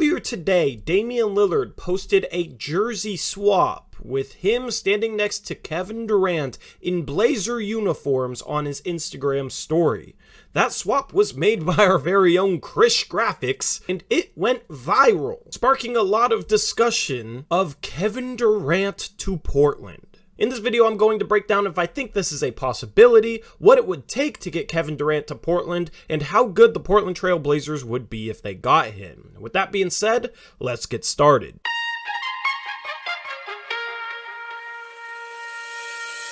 Earlier today, Damian Lillard posted a jersey swap with him standing next to Kevin Durant in Blazer uniforms on his Instagram story. That swap was made by our very own Chris Graphics, and it went viral, sparking a lot of discussion of Kevin Durant to Portland. In this video, I'm going to break down if I think this is a possibility, what it would take to get Kevin Durant to Portland, and how good the Portland Trail Blazers would be if they got him. With that being said, let's get started.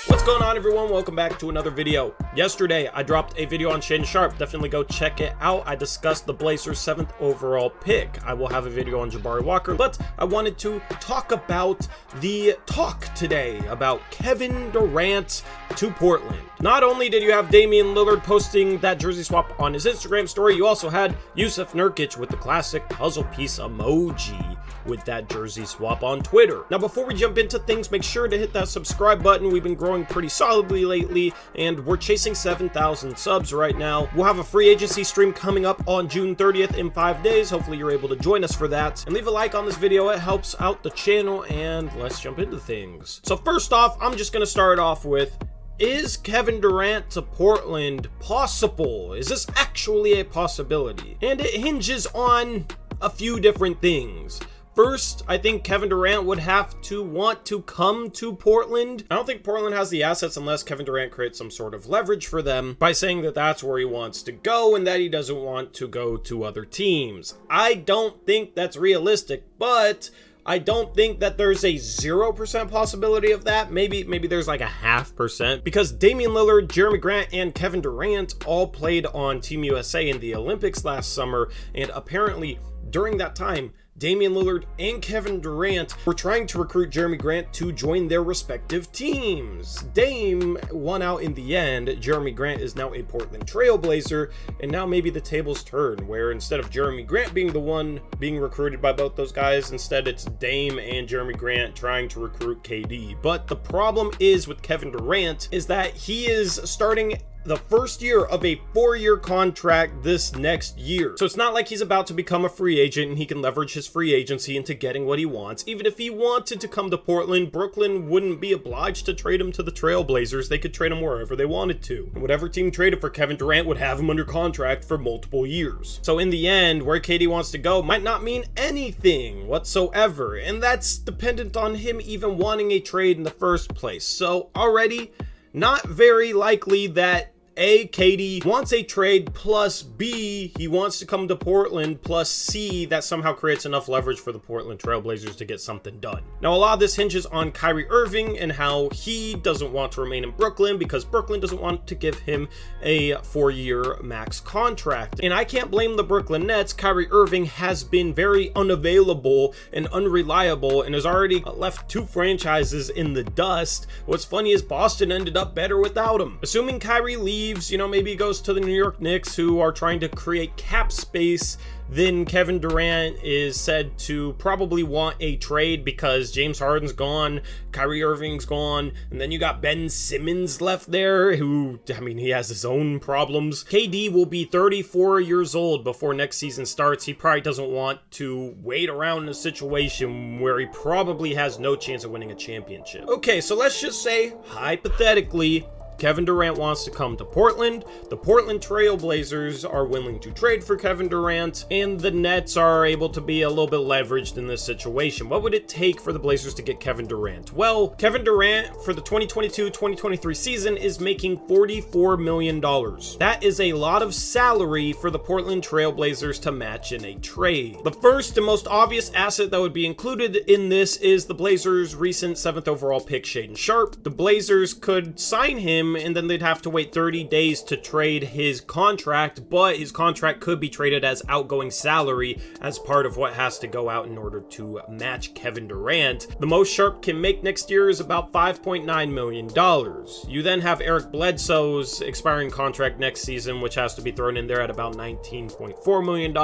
What's going on, everyone? Welcome back to another video. Yesterday, I dropped a video on Shaedon Sharpe. Definitely go check it out. I discussed the Blazers' 7th overall pick. I will have a video on Jabari Walker, but I wanted to talk about the talk today about Kevin Durant to Portland. Not only did you have Damian Lillard posting that jersey swap on his Instagram story, you also had Jusuf Nurkic with the classic puzzle piece emoji with that jersey swap on Twitter. Now, before we jump into things, make sure to hit that subscribe button. We've been growing pretty solidly lately, and we're chasing 7,000 subs right now. We'll have a free agency stream coming up on June 30th in 5 days. Hopefully you're able to join us for that. And leave a like on this video. It helps out the channel, and let's jump into things. So first off, I'm just going to start off with, is Kevin Durant to Portland possible? Is this actually a possibility? And it hinges on a few different things. First, I think Kevin Durant would have to want to come to Portland. I don't think Portland has the assets unless Kevin Durant creates some sort of leverage for them by saying that that's where he wants to go and that he doesn't want to go to other teams. I don't think that's realistic, but I don't think that there's a 0% possibility of that. Maybe there's like a 0.5%, because Damian Lillard, Jeremy Grant, and Kevin Durant all played on Team USA in the Olympics last summer, and apparently during that time, Damian Lillard and Kevin Durant were trying to recruit Jeremy Grant to join their respective teams. Dame won out in the end. Jeremy Grant is now a Portland Trail Blazer, and now maybe the tables turn, where instead of Jeremy Grant being the one being recruited by both those guys, instead it's Dame and Jeremy Grant trying to recruit KD. But the problem is with Kevin Durant is that he is starting the first year of a 4-year contract this next year. So it's not like he's about to become a free agent and he can leverage his free agency into getting what he wants. Even if he wanted to come to Portland, Brooklyn wouldn't be obliged to trade him to the Trail Blazers. They could trade him wherever they wanted to. And whatever team traded for Kevin Durant would have him under contract for multiple years. So in the end, where KD wants to go might not mean anything whatsoever. And that's dependent on him even wanting a trade in the first place. So already, not very likely that A, KD wants a trade, plus B, he wants to come to Portland, plus C, that somehow creates enough leverage for the Portland Trail Blazers to get something done. Now, a lot of this hinges on Kyrie Irving and how he doesn't want to remain in Brooklyn because Brooklyn doesn't want to give him a 4-year max contract. And I can't blame the Brooklyn Nets. Kyrie Irving has been very unavailable and unreliable and has already left 2 franchises in the dust. What's funny is Boston ended up better without him. Assuming Kyrie leaves, maybe he goes to the New York Knicks, who are trying to create cap space, then Kevin Durant is said to probably want a trade because James Harden's gone, Kyrie Irving's gone, and then you got Ben Simmons left there, who, he has his own problems. KD will be 34 years old before next season starts. He probably doesn't want to wait around in a situation where he probably has no chance of winning a championship. Okay, so let's just say, hypothetically, Kevin Durant wants to come to Portland. The Portland Trail Blazers are willing to trade for Kevin Durant, and the Nets are able to be a little bit leveraged in this situation. What would it take for the Blazers to get Kevin Durant? Well, Kevin Durant for the 2022-2023 season is making $44 million. That is a lot of salary for the Portland Trail Blazers to match in a trade. The first and most obvious asset that would be included in this is the Blazers' recent 7th overall pick, Shaedon Sharpe. The Blazers could sign him, and then they'd have to wait 30 days to trade his contract, but his contract could be traded as outgoing salary as part of what has to go out in order to match Kevin Durant. The most Sharpe can make next year is about $5.9 million. You then have Eric Bledsoe's expiring contract next season, which has to be thrown in there at about $19.4 million.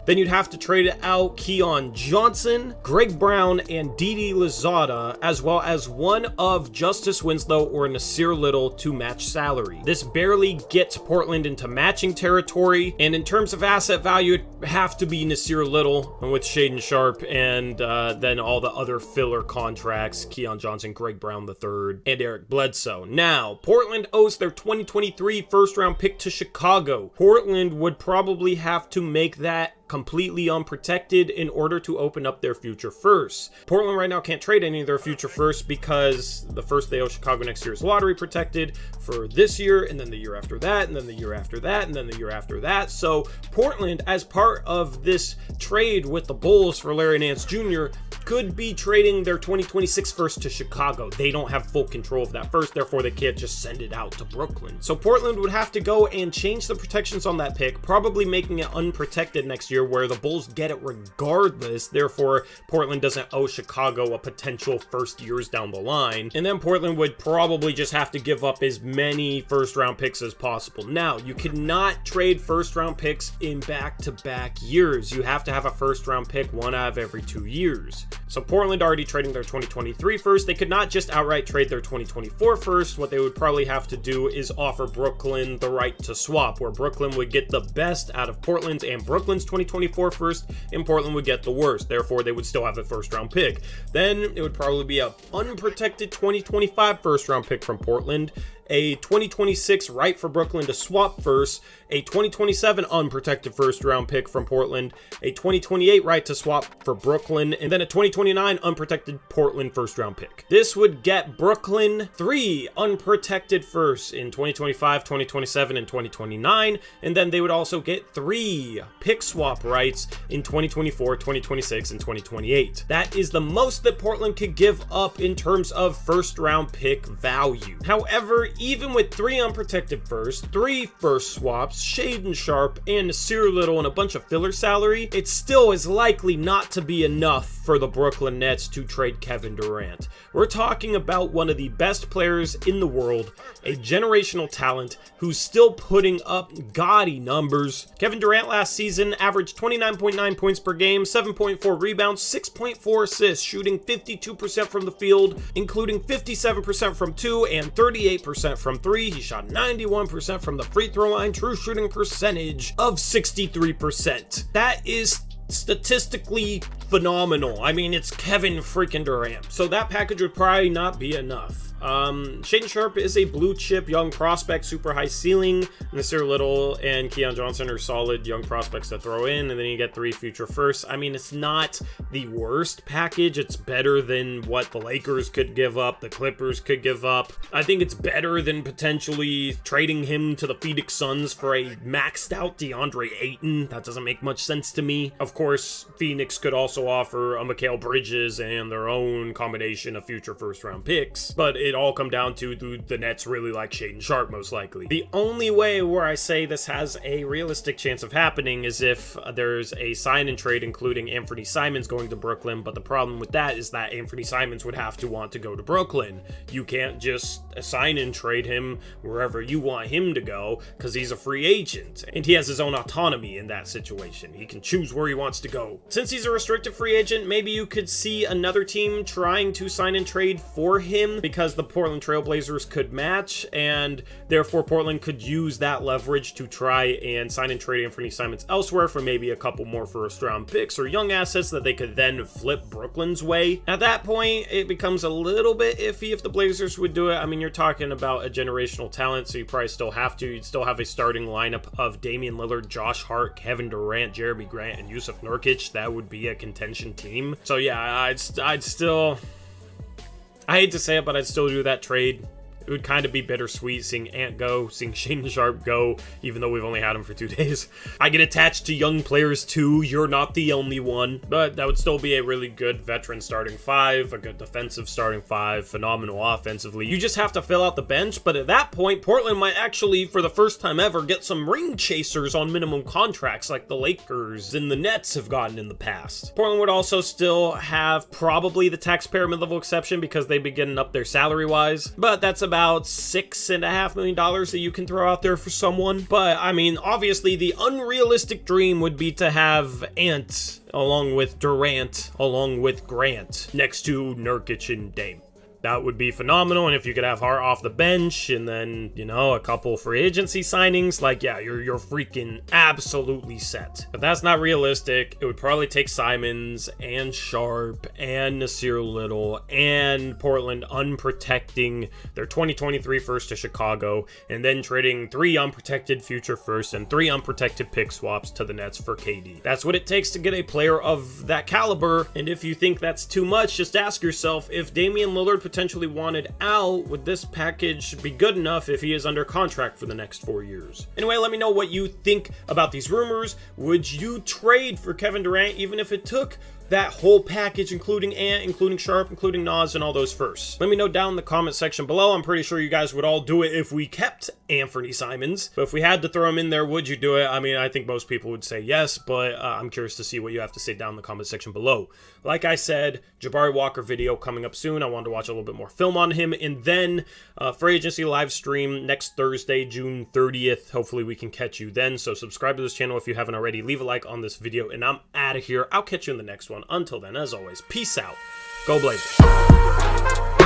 Then you'd have to trade out Keon Johnson, Greg Brown, and Didi Louzada, as well as one of Justice Winslow or Nasir Little to to match salary. This barely gets Portland into matching territory, and in terms of asset value, it'd have to be Nasir Little with Shaedon Sharpe, and then all the other filler contracts, Keon Johnson, Greg Brown III, and Eric Bledsoe. Now, Portland owes their 2023 first-round pick to Chicago. Portland would probably have to make that completely unprotected in order to open up their future firsts. Portland right now can't trade any of their future firsts because the first they owe Chicago next year is lottery protected for this year, and then the year after that, and then the year after that, and then the year after that. So Portland, as part of this trade with the Bulls for Larry Nance Jr., could be trading their 2026 first to Chicago. They don't have full control of that first, therefore they can't just send it out to Brooklyn. So Portland would have to go and change the protections on that pick, probably making it unprotected next year, where the Bulls get it regardless. Therefore, Portland doesn't owe Chicago a potential first years down the line. And then Portland would probably just have to give up as many first round picks as possible. Now, you cannot trade first round picks in back-to-back years. You have to have a first round pick one out of every 2 years. So Portland already trading their 2023 first. They could not just outright trade their 2024 first. What they would probably have to do is offer Brooklyn the right to swap, where Brooklyn would get the best out of Portland's and Brooklyn's 2024 first, and Portland would get the worst. Therefore, they would still have a first round pick. Then it would probably be a unprotected 2025 first round pick from Portland, a 2026 right for Brooklyn to swap first, a 2027 unprotected first round pick from Portland, a 2028 right to swap for Brooklyn, and then a 2029 unprotected Portland first round pick. This would get Brooklyn 3 unprotected firsts in 2025, 2027, and 2029, and then they would also get 3 pick swap rights in 2024, 2026, and 2028. That is the most that Portland could give up in terms of first round pick value. However, even with 3 unprotected firsts, 3 first swaps, Shaedon Sharpe, and Nasir Little, and a bunch of filler salary, it still is likely not to be enough for the Brooklyn Nets to trade Kevin Durant. We're talking about one of the best players in the world, a generational talent who's still putting up gaudy numbers. Kevin Durant last season averaged 29.9 points per game, 7.4 rebounds, 6.4 assists, shooting 52% from the field, including 57% from 2 and 38% from 3. He shot 91% from the free throw line, true shooting percentage of 63%. That is statistically phenomenal. I mean, it's Kevin freaking Durant. So that package would probably not be enough. Shaedon Sharpe is a blue chip young prospect, super high ceiling. Nasir Little and Keon Johnson are solid young prospects to throw in, and then you get 3 future firsts. I mean, it's not the worst package. It's better than what the Lakers could give up, the Clippers could give up. I think it's better than potentially trading him to the Phoenix Suns for a maxed out DeAndre Ayton. That doesn't make much sense to me. Of course, Phoenix could also offer a Mikal Bridges and their own combination of future first round picks, but it all come down to, do the Nets really like Shaedon Sharpe? Most likely. The only way where I say this has a realistic chance of happening is if there's a sign and trade including Anthony Simons going to Brooklyn, but the problem with that is that Anthony Simons would have to want to go to Brooklyn. You can't just sign and trade him wherever you want him to go because he's a free agent, and he has his own autonomy in that situation. He can choose where he wants to go. Since he's a restricted free agent, maybe you could see another team trying to sign and trade for him because the Portland Trailblazers could match, and therefore Portland could use that leverage to try and sign and trade Anthony Simons elsewhere for maybe a couple more first round picks or young assets that they could then flip Brooklyn's way. At that point, it becomes a little bit iffy if the Blazers would do it. I mean, you're talking about a generational talent, so you probably still have to. You'd still have a starting lineup of Damian Lillard, Josh Hart, Kevin Durant, Jeremy Grant, and Yusuf Nurkic. That would be a contention team. So yeah, I'd still... I hate to say it, but I'd still do that trade. It would kind of be bittersweet seeing Ant go, seeing Shaedon Sharpe go, even though we've only had him for 2 days. I get attached to young players too. You're not the only one. But that would still be a really good veteran starting 5, a good defensive starting 5, phenomenal offensively. You just have to fill out the bench. But at that point, Portland might actually, for the first time ever, get some ring chasers on minimum contracts like the Lakers and the Nets have gotten in the past. Portland would also still have probably the taxpayer mid-level exception because they'd be getting up there salary-wise. But that's about $6.5 million that you can throw out there for someone. But I mean, obviously the unrealistic dream would be to have Ant along with Durant along with Grant next to Nurkic and Dame. that would be phenomenal. And if you could have Hart off the bench and then, you know, a couple free agency signings, like, yeah, you're freaking absolutely set. But that's not realistic. It would probably take Simons and Sharp and Nasir Little and Portland unprotecting their 2023 first to Chicago, and then trading 3 unprotected future firsts and 3 unprotected pick swaps to the Nets for KD. That's what it takes to get a player of that caliber. And if you think that's too much, just ask yourself, if Damian Lillard potentially wanted out, would this package be good enough if he is under contract for the next 4 years? Anyway, let me know what you think about these rumors. Would you trade for Kevin Durant even if it took that whole package, including Ant, including Sharp, including Nas, and all those firsts? Let me know down in the comment section below. I'm pretty sure you guys would all do it if we kept Anthony Simons. But if we had to throw him in there, would you do it? I mean, I think most people would say yes, but I'm curious to see what you have to say down in the comment section below. Like I said, Jabari Walker video coming up soon. I wanted to watch a little bit more film on him. And then free agency live stream next Thursday, June 30th. Hopefully we can catch you then. So subscribe to this channel if you haven't already. Leave a like on this video, and I'm out of here. I'll catch you in the next one. Until then, as always, peace out. Go Blazers.